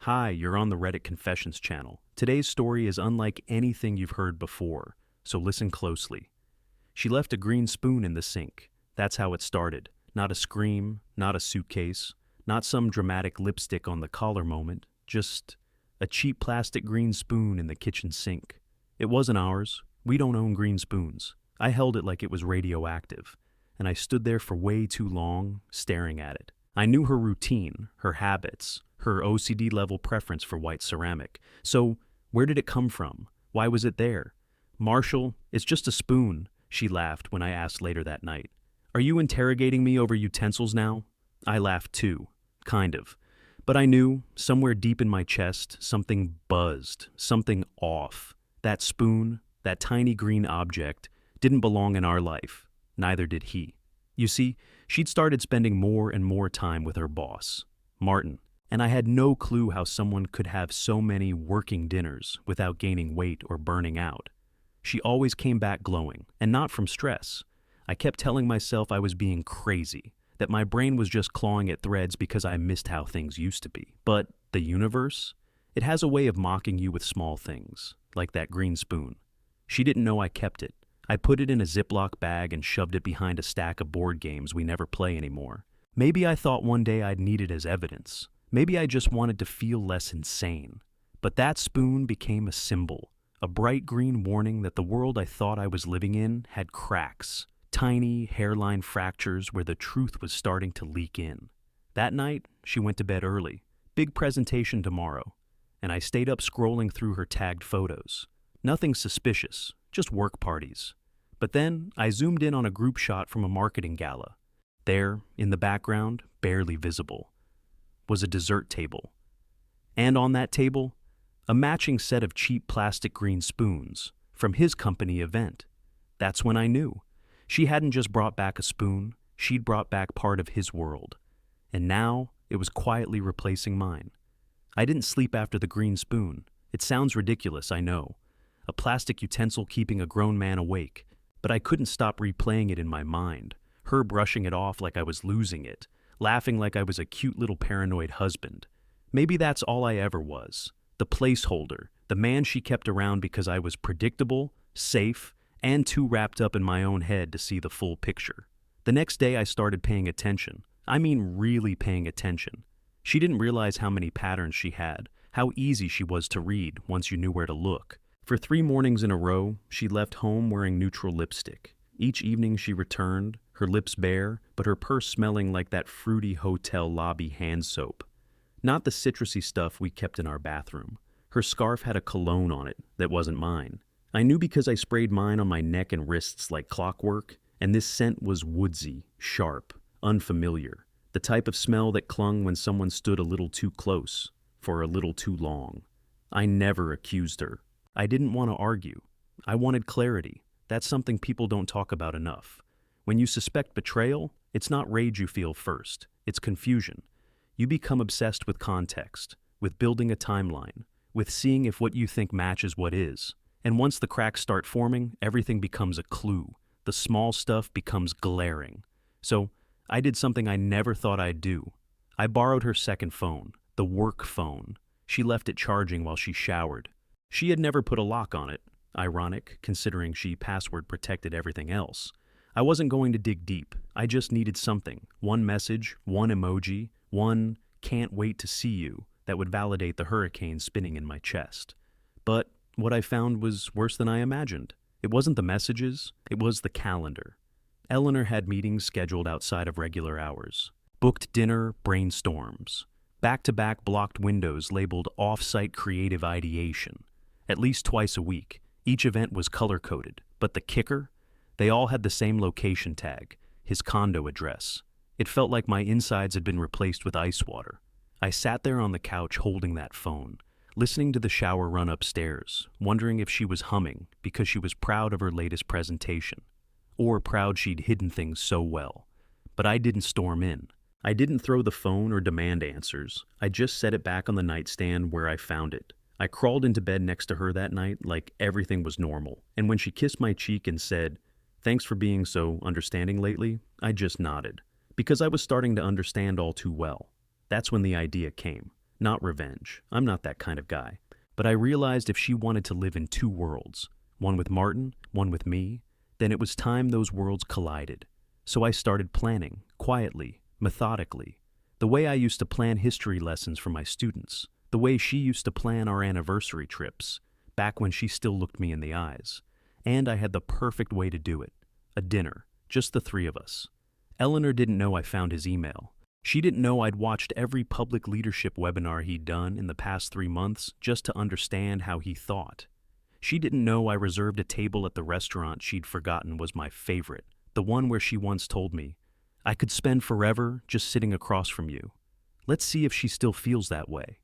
Hi, you're on the Reddit Confessions channel. Today's story is unlike anything you've heard before, so listen closely. She left a green spoon in the sink. That's how it started. Not a scream, not a suitcase, not some dramatic lipstick on the collar moment, just a cheap plastic green spoon in the kitchen sink. It wasn't ours. We don't own green spoons. I held it like it was radioactive, and I stood there for way too long, staring at it. I knew her routine, her habits, her OCD-level preference for white ceramic. So, where did it come from? Why was it there? Marshall, it's just a spoon, she laughed when I asked later that night. Are you interrogating me over utensils now? I laughed too, kind of. But I knew, somewhere deep in my chest, something buzzed, something off. That spoon, that tiny green object, didn't belong in our life. Neither did he. You see, she'd started spending more and more time with her boss, Martin, and I had no clue how someone could have so many working dinners without gaining weight or burning out. She always came back glowing, and not from stress. I kept telling myself I was being crazy, that my brain was just clawing at threads because I missed how things used to be. But the universe? It has a way of mocking you with small things, like that green spoon. She didn't know I kept it. I put it in a Ziploc bag and shoved it behind a stack of board games we never play anymore. Maybe I thought one day I'd need it as evidence. Maybe I just wanted to feel less insane. But that spoon became a symbol, a bright green warning that the world I thought I was living in had cracks, tiny hairline fractures where the truth was starting to leak in. That night, she went to bed early. Big presentation tomorrow. And I stayed up scrolling through her tagged photos. Nothing suspicious, just work parties. But then I zoomed in on a group shot from a marketing gala. There, in the background, barely visible, was a dessert table. And on that table, a matching set of cheap plastic green spoons from his company event. That's when I knew. She hadn't just brought back a spoon, she'd brought back part of his world. And now it was quietly replacing mine. I didn't sleep after the green spoon. It sounds ridiculous, I know. A plastic utensil keeping a grown man awake. But I couldn't stop replaying it in my mind, her brushing it off like I was losing it, laughing like I was a cute little paranoid husband. Maybe that's all I ever was. The placeholder, the man she kept around because I was predictable, safe, and too wrapped up in my own head to see the full picture. The next day I started paying attention. I mean really paying attention. She didn't realize how many patterns she had, how easy she was to read once you knew where to look. For 3 mornings in a row, she left home wearing neutral lipstick. Each evening she returned, her lips bare, but her purse smelling like that fruity hotel lobby hand soap. Not the citrusy stuff we kept in our bathroom. Her scarf had a cologne on it that wasn't mine. I knew because I sprayed mine on my neck and wrists like clockwork, and this scent was woodsy, sharp, unfamiliar. The type of smell that clung when someone stood a little too close, for a little too long. I never accused her. I didn't want to argue. I wanted clarity. That's something people don't talk about enough. When you suspect betrayal, it's not rage you feel first. It's confusion. You become obsessed with context, with building a timeline, with seeing if what you think matches what is. And once the cracks start forming, everything becomes a clue. The small stuff becomes glaring. So, I did something I never thought I'd do. I borrowed her second phone, the work phone. She left it charging while she showered. She had never put a lock on it. Ironic, considering she password protected everything else. I wasn't going to dig deep. I just needed something. One message, one emoji, one "can't wait to see you" that would validate the hurricane spinning in my chest. But what I found was worse than I imagined. It wasn't the messages, it was the calendar. Eleanor had meetings scheduled outside of regular hours. Booked dinner, brainstorms. Back-to-back blocked windows labeled off-site creative ideation. At least twice a week. Each event was color-coded. But the kicker? They all had the same location tag, his condo address. It felt like my insides had been replaced with ice water. I sat there on the couch holding that phone, listening to the shower run upstairs, wondering if she was humming because she was proud of her latest presentation. Or proud she'd hidden things so well. But I didn't storm in. I didn't throw the phone or demand answers. I just set it back on the nightstand where I found it. I crawled into bed next to her that night like everything was normal. And when she kissed my cheek and said, "Thanks for being so understanding lately," I just nodded. Because I was starting to understand all too well. That's when the idea came. Not revenge. I'm not that kind of guy. But I realized if she wanted to live in two worlds, one with Martin, one with me, then it was time those worlds collided. So I started planning, quietly, methodically, the way I used to plan history lessons for my students, the way she used to plan our anniversary trips, back when she still looked me in the eyes. And I had the perfect way to do it. A dinner, just the three of us. Eleanor didn't know I found his email. She didn't know I'd watched every public leadership webinar he'd done in the past 3 months just to understand how he thought. She didn't know I reserved a table at the restaurant she'd forgotten was my favorite, the one where she once told me, "I could spend forever just sitting across from you." Let's see if she still feels that way.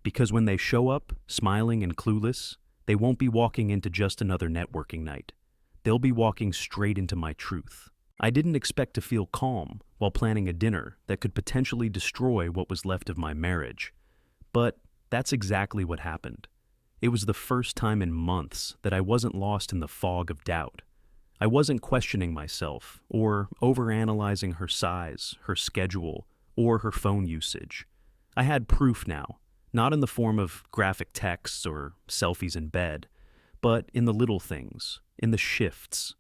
Because when they show up, smiling and clueless, they won't be walking into just another networking night. They'll be walking straight into my truth. I didn't expect to feel calm while planning a dinner that could potentially destroy what was left of my marriage. But that's exactly what happened. It was the first time in months that I wasn't lost in the fog of doubt. I wasn't questioning myself or overanalyzing her size, her schedule, or her phone usage. I had proof now, not in the form of graphic texts or selfies in bed, but in the little things, in the shifts,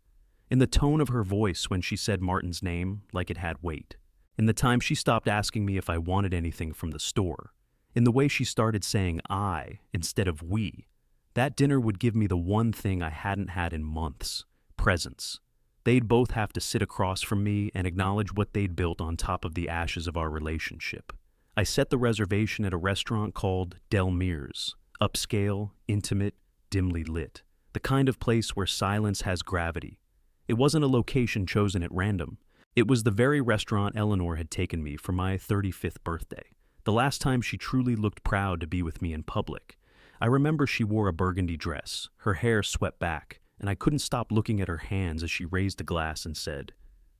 in the tone of her voice when she said Martin's name like it had weight, in the time she stopped asking me if I wanted anything from the store, in the way she started saying I instead of we. That dinner would give me the one thing I hadn't had in months: presence. They'd both have to sit across from me and acknowledge what they'd built on top of the ashes of our relationship. I set the reservation at a restaurant called Del Mir's, upscale, intimate, dimly lit, the kind of place where silence has gravity. It wasn't a location chosen at random. It was the very restaurant Eleanor had taken me for my 35th birthday, the last time she truly looked proud to be with me in public. I remember she wore a burgundy dress, her hair swept back, and I couldn't stop looking at her hands as she raised a glass and said,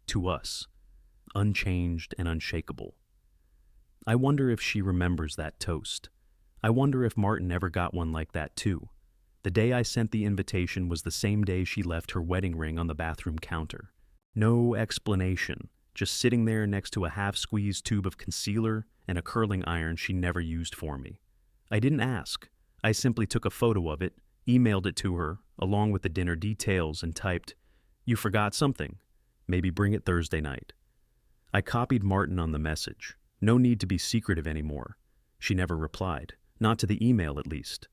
"To us, unchanged and unshakable." I wonder if she remembers that toast. I wonder if Martin ever got one like that too. The day I sent the invitation was the same day she left her wedding ring on the bathroom counter. No explanation, just sitting there next to a half-squeezed tube of concealer and a curling iron she never used for me. I didn't ask. I simply took a photo of it, emailed it to her, along with the dinner details, and typed, "You forgot something. Maybe bring it Thursday night." I copied Martin on the message. No need to be secretive anymore. She never replied, not to the email at least.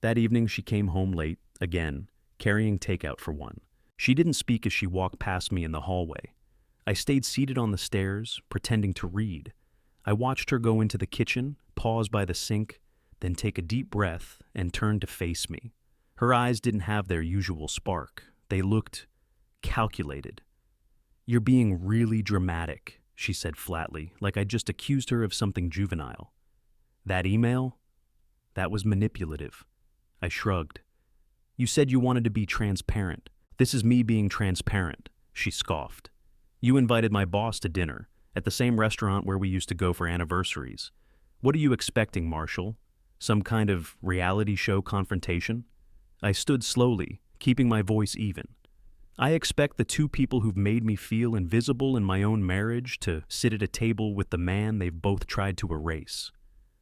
That evening she came home late, again, carrying takeout for one. She didn't speak as she walked past me in the hallway. I stayed seated on the stairs, pretending to read. I watched her go into the kitchen, pause by the sink, then take a deep breath and turn to face me. Her eyes didn't have their usual spark. They looked calculated. "You're being really dramatic," she said flatly, like I'd just accused her of something juvenile. "That email? That was manipulative." I shrugged. "You said you wanted to be transparent. This is me being transparent," she scoffed. "You invited my boss to dinner, at the same restaurant where we used to go for anniversaries. What are you expecting, Marshall? Some kind of reality show confrontation?" I stood slowly, keeping my voice even. "I expect the two people who've made me feel invisible in my own marriage to sit at a table with the man they've both tried to erase."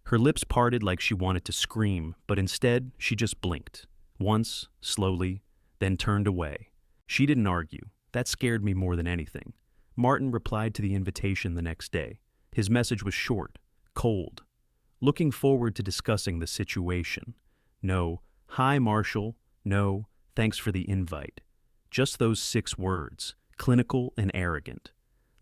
Her lips parted like she wanted to scream, but instead she just blinked. Once, slowly, then turned away. She didn't argue. That scared me more than anything. Martin replied to the invitation the next day. His message was short, cold. "Looking forward to discussing the situation." No, "Hi, Marshall." No, "Thanks for the invite." Just those 6 words, clinical and arrogant.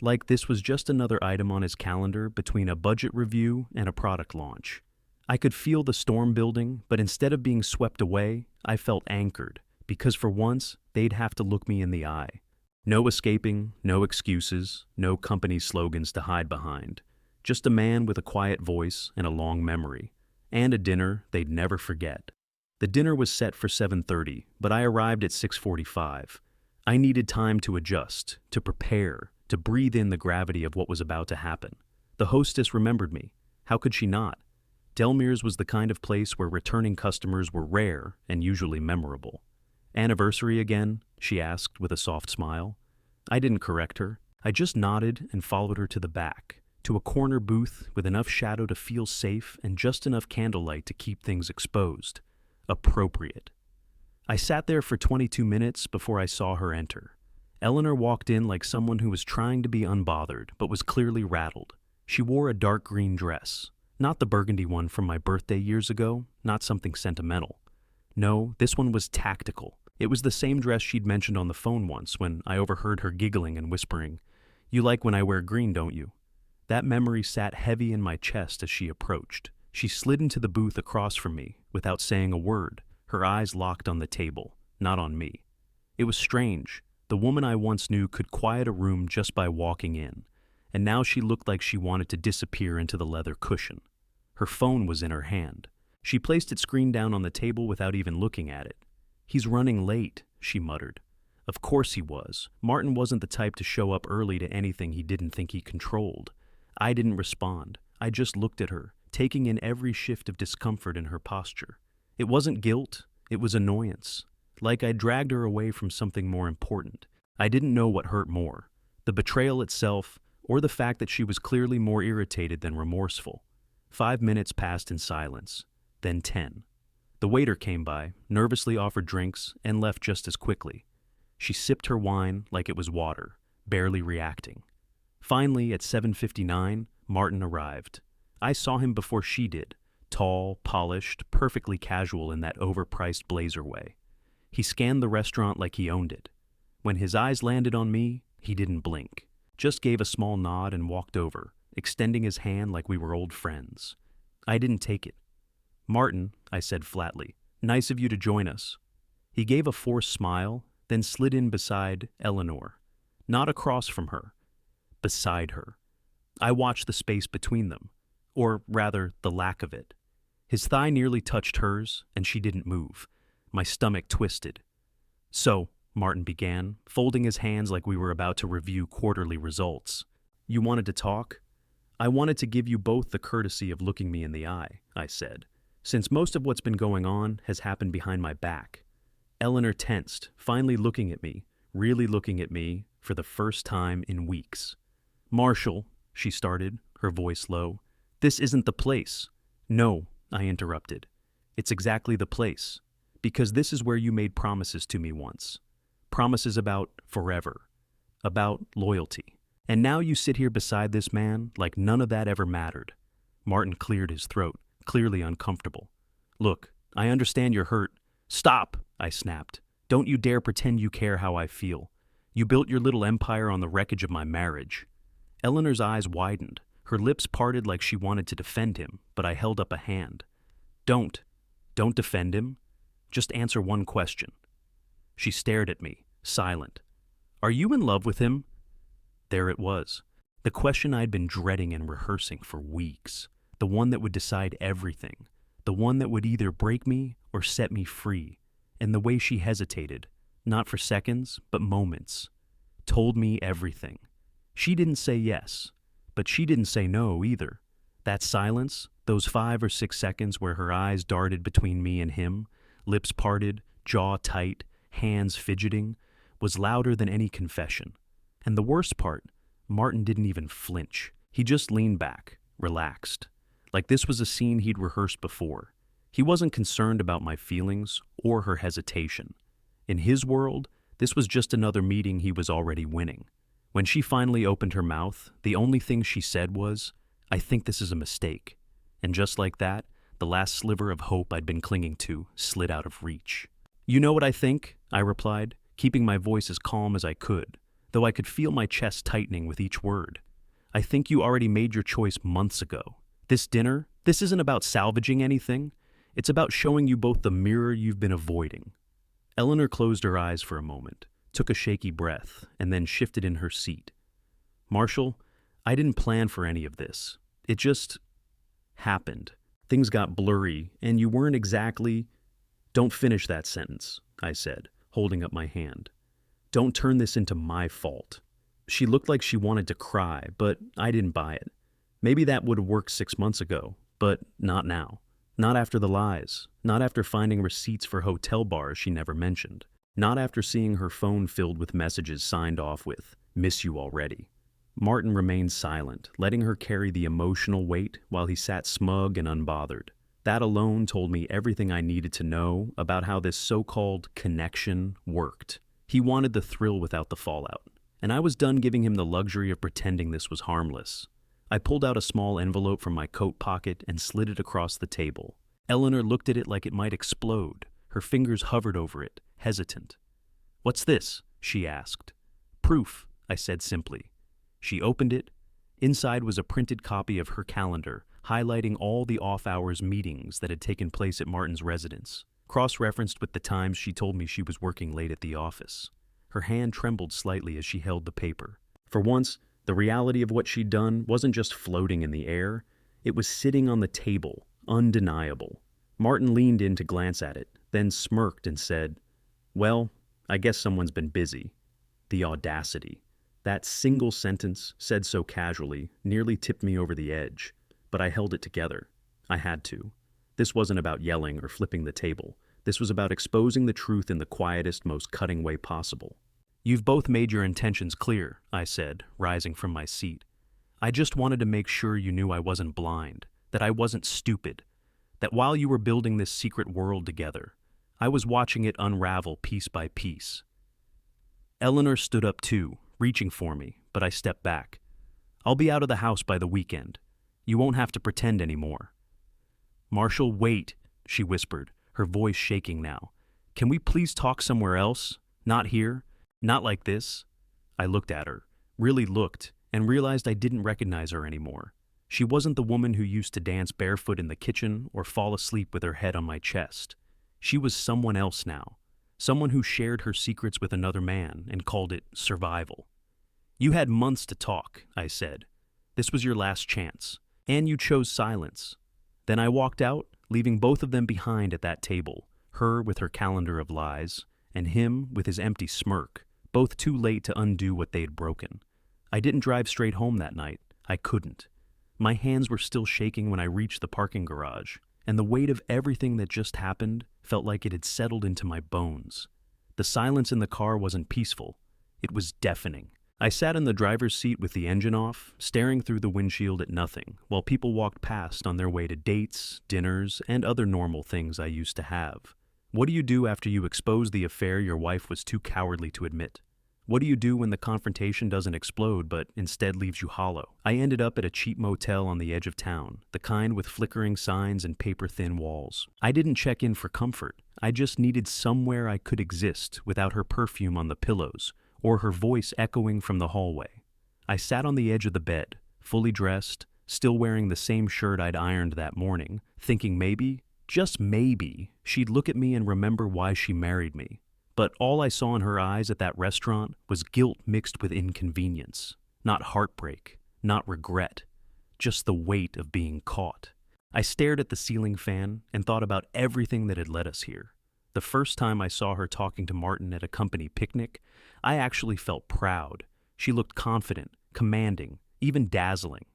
Like this was just another item on his calendar between a budget review and a product launch. I could feel the storm building, but instead of being swept away, I felt anchored, because for once, they'd have to look me in the eye. No escaping, no excuses, no company slogans to hide behind. Just a man with a quiet voice and a long memory, and a dinner they'd never forget. The dinner was set for 7:30, but I arrived at 6:45. I needed time to adjust, to prepare, to breathe in the gravity of what was about to happen. The hostess remembered me. How could she not? Del Mir's was the kind of place where returning customers were rare and usually memorable. "Anniversary again?" she asked with a soft smile. I didn't correct her. I just nodded and followed her to the back, to a corner booth with enough shadow to feel safe and just enough candlelight to keep things exposed. Appropriate. I sat there for 22 minutes before I saw her enter. Eleanor walked in like someone who was trying to be unbothered, but was clearly rattled. She wore a dark green dress. Not the burgundy one from my birthday years ago, not something sentimental. No, this one was tactical. It was the same dress she'd mentioned on the phone once when I overheard her giggling and whispering, "You like when I wear green, don't you?" That memory sat heavy in my chest as she approached. She slid into the booth across from me without saying a word, her eyes locked on the table, not on me. It was strange. The woman I once knew could quiet a room just by walking in, and now she looked like she wanted to disappear into the leather cushion. Her phone was in her hand. She placed its screen down on the table without even looking at it. "He's running late," she muttered. Of course he was. Martin wasn't the type to show up early to anything he didn't think he controlled. I didn't respond. I just looked at her, taking in every shift of discomfort in her posture. It wasn't guilt, it was annoyance. Like I dragged her away from something more important. I didn't know what hurt more, the betrayal itself, or the fact that she was clearly more irritated than remorseful. 5 minutes passed in silence, then 10. The waiter came by, nervously offered drinks, and left just as quickly. She sipped her wine like it was water, barely reacting. Finally, at 7:59, Martin arrived. I saw him before she did, tall, polished, perfectly casual in that overpriced blazer way. He scanned the restaurant like he owned it. When his eyes landed on me, he didn't blink, just gave a small nod and walked over, extending his hand like we were old friends. I didn't take it. "Martin," I said flatly, "nice of you to join us." He gave a forced smile, then slid in beside Eleanor. Not across from her, beside her. I watched the space between them, or rather, the lack of it. His thigh nearly touched hers, and she didn't move. My stomach twisted. "So," Martin began, folding his hands like we were about to review quarterly results. "You wanted to talk?" "I wanted to give you both the courtesy of looking me in the eye," I said, "since most of what's been going on has happened behind my back." Eleanor tensed, finally looking at me, really looking at me, for the first time in weeks. "Marshall," she started, her voice low, "this isn't the place." "No," I interrupted. "It's exactly the place. Because this is where you made promises to me once. Promises about forever. About loyalty. And now you sit here beside this man like none of that ever mattered." Martin cleared his throat, clearly uncomfortable. "Look, I understand you're hurt." "Stop," I snapped. "Don't you dare pretend you care how I feel. You built your little empire on the wreckage of my marriage." Eleanor's eyes widened. Her lips parted like she wanted to defend him, but I held up a hand. Don't defend him. Just answer one question." She stared at me, silent. "Are you in love with him?" There it was. The question I'd been dreading and rehearsing for weeks. The one that would decide everything. The one that would either break me or set me free. And the way she hesitated, not for seconds, but moments, told me everything. She didn't say yes, but she didn't say no either. That silence, those 5 or 6 seconds where her eyes darted between me and him, lips parted, jaw tight, hands fidgeting, was louder than any confession. And the worst part, Martin didn't even flinch. He just leaned back, relaxed, like this was a scene he'd rehearsed before. He wasn't concerned about my feelings or her hesitation. In his world, this was just another meeting he was already winning. When she finally opened her mouth, the only thing she said was, "I think this is a mistake." And just like that, the last sliver of hope I'd been clinging to slid out of reach. "You know what I think?" I replied, keeping my voice as calm as I could, though I could feel my chest tightening with each word. "I think you already made your choice months ago. This dinner, this isn't about salvaging anything. It's about showing you both the mirror you've been avoiding." Eleanor closed her eyes for a moment, took a shaky breath, and then shifted in her seat. "Marshall, I didn't plan for any of this. It just happened. Things got blurry, and you weren't exactly—" "Don't finish that sentence," I said, holding up my hand. "Don't turn this into my fault." She looked like she wanted to cry, but I didn't buy it. Maybe that would have worked 6 months ago, but not now. Not after the lies. Not after finding receipts for hotel bars she never mentioned. Not after seeing her phone filled with messages signed off with, "Miss you already." Martin remained silent, letting her carry the emotional weight while he sat smug and unbothered. That alone told me everything I needed to know about how this so-called connection worked. He wanted the thrill without the fallout, and I was done giving him the luxury of pretending this was harmless. I pulled out a small envelope from my coat pocket and slid it across the table. Eleanor looked at it like it might explode. Her fingers hovered over it, hesitant. "What's this?" she asked. "Proof," I said simply. She opened it. Inside was a printed copy of her calendar, highlighting all the off-hours meetings that had taken place at Martin's residence, cross-referenced with the times she told me she was working late at the office. Her hand trembled slightly as she held the paper. For once, the reality of what she'd done wasn't just floating in the air. It was sitting on the table, undeniable. Martin leaned in to glance at it, then smirked and said, "Well, I guess someone's been busy." The audacity. That single sentence, said so casually, nearly tipped me over the edge. But I held it together. I had to. This wasn't about yelling or flipping the table. This was about exposing the truth in the quietest, most cutting way possible. "You've both made your intentions clear," I said, rising from my seat. "I just wanted to make sure you knew I wasn't blind, that I wasn't stupid, that while you were building this secret world together, I was watching it unravel piece by piece." Eleanor stood up too, reaching for me, but I stepped back. "I'll be out of the house by the weekend. You won't have to pretend anymore." "Marshall, wait," she whispered, her voice shaking now. "Can we please talk somewhere else? Not here? Not like this?" I looked at her, really looked, and realized I didn't recognize her anymore. She wasn't the woman who used to dance barefoot in the kitchen or fall asleep with her head on my chest. She was someone else now, someone who shared her secrets with another man and called it survival. "You had months to talk," I said. "This was your last chance, and you chose silence." Then I walked out, leaving both of them behind at that table, her with her calendar of lies, and him with his empty smirk, both too late to undo what they'd broken. I didn't drive straight home that night. I couldn't. My hands were still shaking when I reached the parking garage, and the weight of everything that just happened felt like it had settled into my bones. The silence in the car wasn't peaceful. It was deafening. I sat in the driver's seat with the engine off, staring through the windshield at nothing, while people walked past on their way to dates, dinners, and other normal things I used to have. What do you do after you expose the affair your wife was too cowardly to admit? What do you do when the confrontation doesn't explode but instead leaves you hollow? I ended up at a cheap motel on the edge of town, the kind with flickering signs and paper-thin walls. I didn't check in for comfort. I just needed somewhere I could exist without her perfume on the pillows or her voice echoing from the hallway. I sat on the edge of the bed, fully dressed, still wearing the same shirt I'd ironed that morning, thinking maybe, just maybe, she'd look at me and remember why she married me. But all I saw in her eyes at that restaurant was guilt mixed with inconvenience. Not heartbreak, not regret, just the weight of being caught. I stared at the ceiling fan and thought about everything that had led us here. The first time I saw her talking to Martin at a company picnic, I actually felt proud. She looked confident, commanding, even dazzling.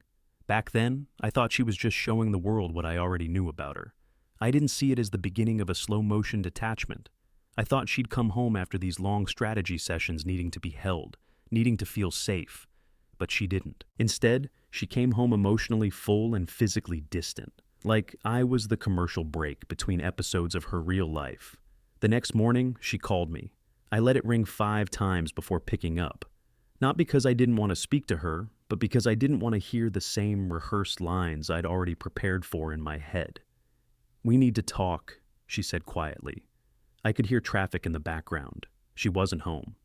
Back then, I thought she was just showing the world what I already knew about her. I didn't see it as the beginning of a slow-motion detachment. I thought she'd come home after these long strategy sessions needing to be held, needing to feel safe. But she didn't. Instead, she came home emotionally full and physically distant, like I was the commercial break between episodes of her real life. The next morning, she called me. I let it ring 5 times before picking up. Not because I didn't want to speak to her, but because I didn't want to hear the same rehearsed lines I'd already prepared for in my head. "We need to talk," she said quietly. I could hear traffic in the background. She wasn't home.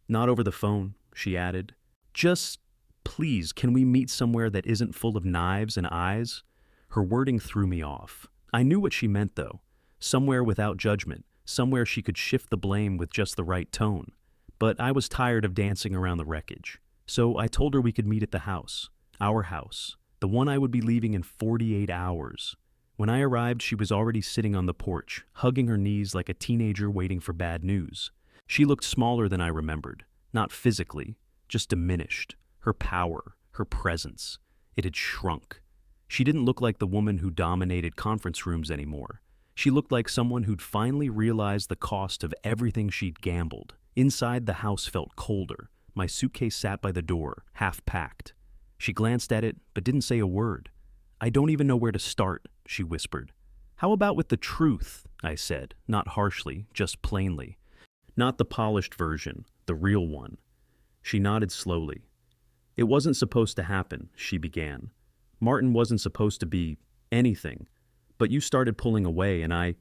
"Not over the phone," she added. "Just, please, can we meet somewhere that isn't full of knives and eyes?" Her wording threw me off. I knew what she meant, though. Somewhere without judgment, somewhere she could shift the blame with just the right tone. But I was tired of dancing around the wreckage. So I told her we could meet at the house. Our house. The one I would be leaving in 48 hours. When I arrived, she was already sitting on the porch, hugging her knees like a teenager waiting for bad news. She looked smaller than I remembered. Not physically, just diminished. Her power, her presence. It had shrunk. She didn't look like the woman who dominated conference rooms anymore. She looked like someone who'd finally realized the cost of everything she'd gambled. Inside, the house felt colder, my suitcase sat by the door, half packed. She glanced at it, but didn't say a word. "I don't even know where to start," she whispered. "How about with the truth?" I said, not harshly, just plainly. "Not the polished version, the real one." She nodded slowly. "It wasn't supposed to happen," she began. "Martin wasn't supposed to be anything. But you started pulling away and I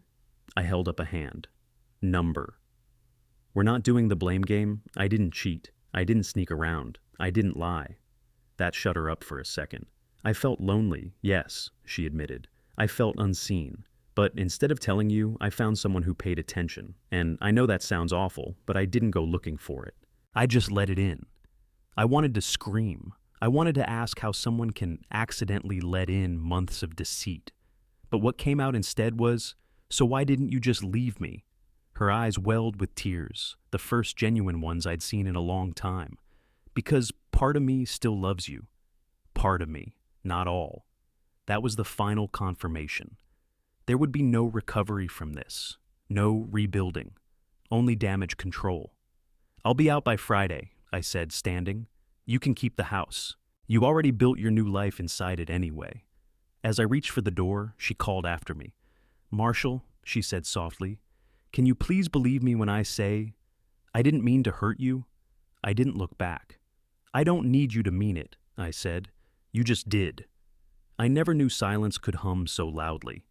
held up a hand. Number. "We're not doing the blame game. I didn't cheat. I didn't sneak around. I didn't lie." That shut her up for a second. "I felt lonely, yes," she admitted. "I felt unseen. But instead of telling you, I found someone who paid attention. And I know that sounds awful, but I didn't go looking for it. I just let it in. I wanted to scream. I wanted to ask how someone can accidentally let in months of deceit. But what came out instead was, 'So why didn't you just leave me?'" Her eyes welled with tears, the first genuine ones I'd seen in a long time. "Because part of me still loves you. Part of me, not all." That was the final confirmation. There would be no recovery from this, no rebuilding, only damage control. "I'll be out by Friday," I said, standing. "You can keep the house. You already built your new life inside it anyway." As I reached for the door, she called after me. "Marshall," she said softly, "can you please believe me when I say, I didn't mean to hurt you?" I didn't look back. "I don't need you to mean it," I said. "You just did." I never knew silence could hum so loudly.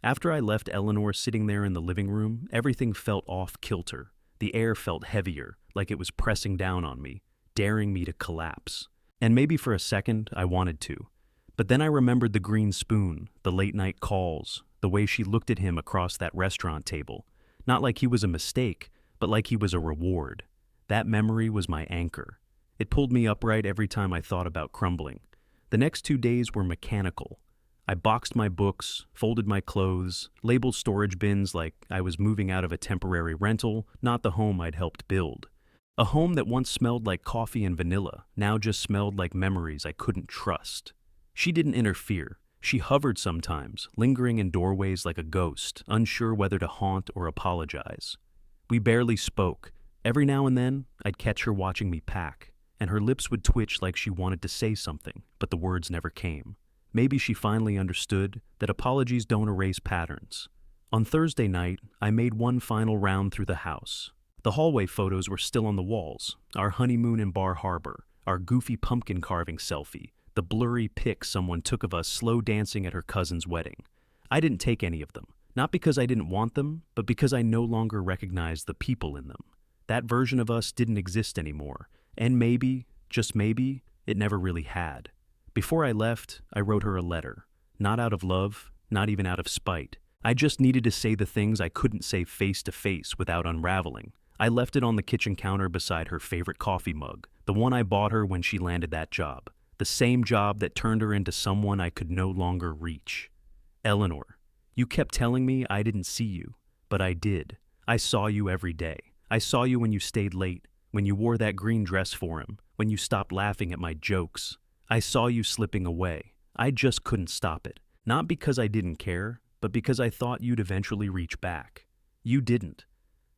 After I left Eleanor sitting there in the living room, everything felt off kilter. The air felt heavier, like it was pressing down on me, daring me to collapse. And maybe for a second, I wanted to. But then I remembered the green spoon, the late-night calls, the way she looked at him across that restaurant table. Not like he was a mistake, but like he was a reward. That memory was my anchor. It pulled me upright every time I thought about crumbling. The next 2 days were mechanical. I boxed my books, folded my clothes, labeled storage bins like I was moving out of a temporary rental, not the home I'd helped build. A home that once smelled like coffee and vanilla, now just smelled like memories I couldn't trust. She didn't interfere. She hovered sometimes, lingering in doorways like a ghost, unsure whether to haunt or apologize. We barely spoke. Every now and then, I'd catch her watching me pack, and her lips would twitch like she wanted to say something, but the words never came. Maybe she finally understood that apologies don't erase patterns. On Thursday night, I made one final round through the house. The hallway photos were still on the walls, our honeymoon in Bar Harbor, our goofy pumpkin carving selfie, the blurry pic someone took of us slow dancing at her cousin's wedding. I didn't take any of them, not because I didn't want them, but because I no longer recognized the people in them. That version of us didn't exist anymore, and maybe, just maybe, it never really had. Before I left, I wrote her a letter. Not out of love, not even out of spite. I just needed to say the things I couldn't say face to face without unraveling. I left it on the kitchen counter beside her favorite coffee mug, the one I bought her when she landed that job. The same job that turned her into someone I could no longer reach. "Eleanor, you kept telling me I didn't see you, but I did. I saw you every day. I saw you when you stayed late, when you wore that green dress for him, when you stopped laughing at my jokes. I saw you slipping away. I just couldn't stop it. Not because I didn't care, but because I thought you'd eventually reach back. You didn't.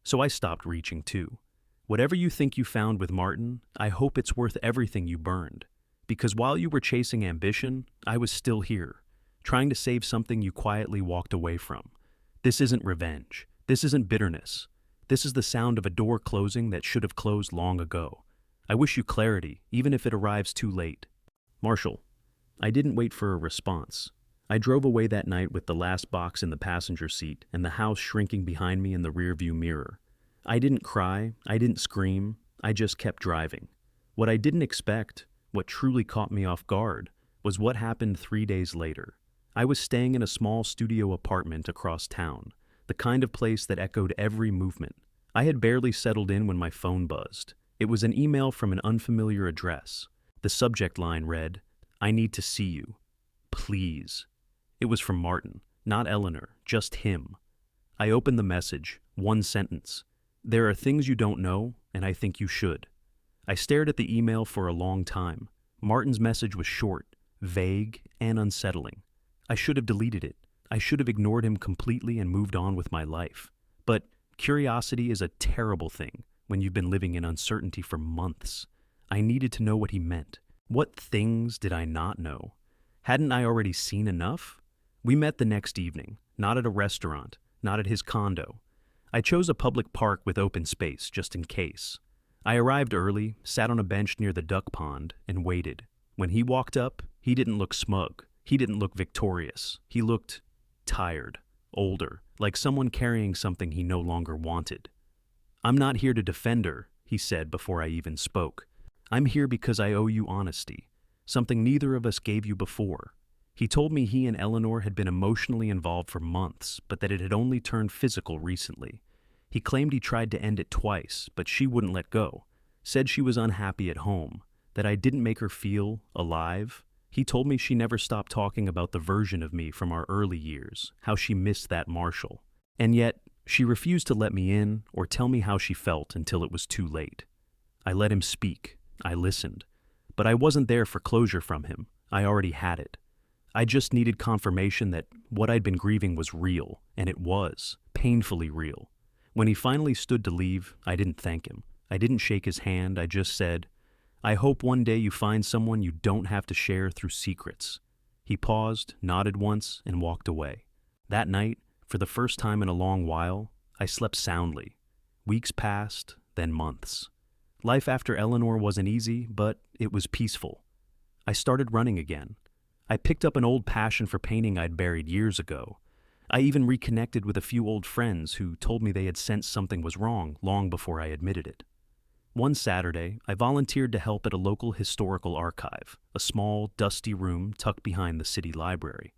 So I stopped reaching too. Whatever you think you found with Martin, I hope it's worth everything you burned. Because while you were chasing ambition, I was still here, trying to save something you quietly walked away from. This isn't revenge. This isn't bitterness. This is the sound of a door closing that should have closed long ago. I wish you clarity, even if it arrives too late." Marshall. I didn't wait for a response. I drove away that night with the last box in the passenger seat and the house shrinking behind me in the rearview mirror. I didn't cry, I didn't scream, I just kept driving. What I didn't expect, what truly caught me off guard, was what happened 3 days later. I was staying in a small studio apartment across town, the kind of place that echoed every movement. I had barely settled in when my phone buzzed. It was an email from an unfamiliar address. The subject line read, "I need to see you. Please." It was from Martin, not Eleanor, just him. I opened the message, one sentence. "There are things you don't know, and I think you should." I stared at the email for a long time. Martin's message was short, vague, and unsettling. I should have deleted it. I should have ignored him completely and moved on with my life. But curiosity is a terrible thing when you've been living in uncertainty for months. I needed to know what he meant. What things did I not know? Hadn't I already seen enough? We met the next evening, not at a restaurant, not at his condo. I chose a public park with open space, just in case. I arrived early, sat on a bench near the duck pond, and waited. When he walked up, he didn't look smug. He didn't look victorious. He looked tired, older, like someone carrying something he no longer wanted. "I'm not here to defend her," he said before I even spoke. "I'm here because I owe you honesty, something neither of us gave you before." He told me he and Eleanor had been emotionally involved for months, but that it had only turned physical recently. He claimed he tried to end it twice, but she wouldn't let go. Said she was unhappy at home, that I didn't make her feel alive. He told me she never stopped talking about the version of me from our early years, how she missed that Marshall. And yet, she refused to let me in or tell me how she felt until it was too late. I let him speak. I listened. But I wasn't there for closure from him. I already had it. I just needed confirmation that what I'd been grieving was real, and it was, painfully real. When he finally stood to leave, I didn't thank him. I didn't shake his hand. I just said, "I hope one day you find someone you don't have to share through secrets." He paused, nodded once, and walked away. That night, for the first time in a long while, I slept soundly. Weeks passed, then months. Life after Eleanor wasn't easy, but it was peaceful. I started running again. I picked up an old passion for painting I'd buried years ago. I even reconnected with a few old friends who told me they had sensed something was wrong long before I admitted it. One Saturday, I volunteered to help at a local historical archive, a small, dusty room tucked behind the city library.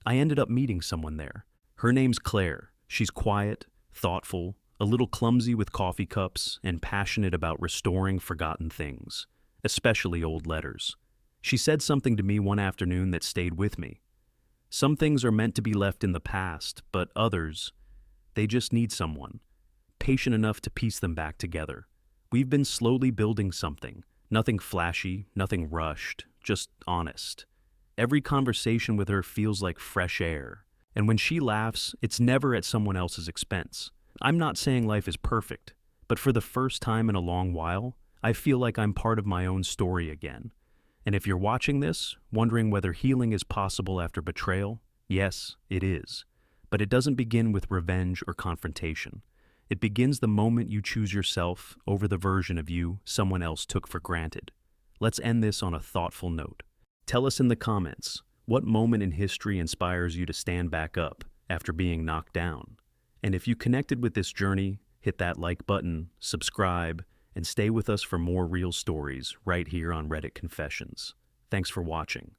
I ended up meeting someone there. Her name's Claire. She's quiet, thoughtful, a little clumsy with coffee cups, and passionate about restoring forgotten things, especially old letters. She said something to me one afternoon that stayed with me. Some things are meant to be left in the past, but others, they just need someone, patient enough to piece them back together. We've been slowly building something, nothing flashy, nothing rushed, just honest. Every conversation with her feels like fresh air, and when she laughs, it's never at someone else's expense. I'm not saying life is perfect, but for the first time in a long while, I feel like I'm part of my own story again. And if you're watching this, wondering whether healing is possible after betrayal, yes, it is. But it doesn't begin with revenge or confrontation. It begins the moment you choose yourself over the version of you someone else took for granted. Let's end this on a thoughtful note. Tell us in the comments, what moment in history inspires you to stand back up after being knocked down? And if you connected with this journey, hit that like button, subscribe, and stay with us for more real stories right here on Reddit Confessions. Thanks for watching.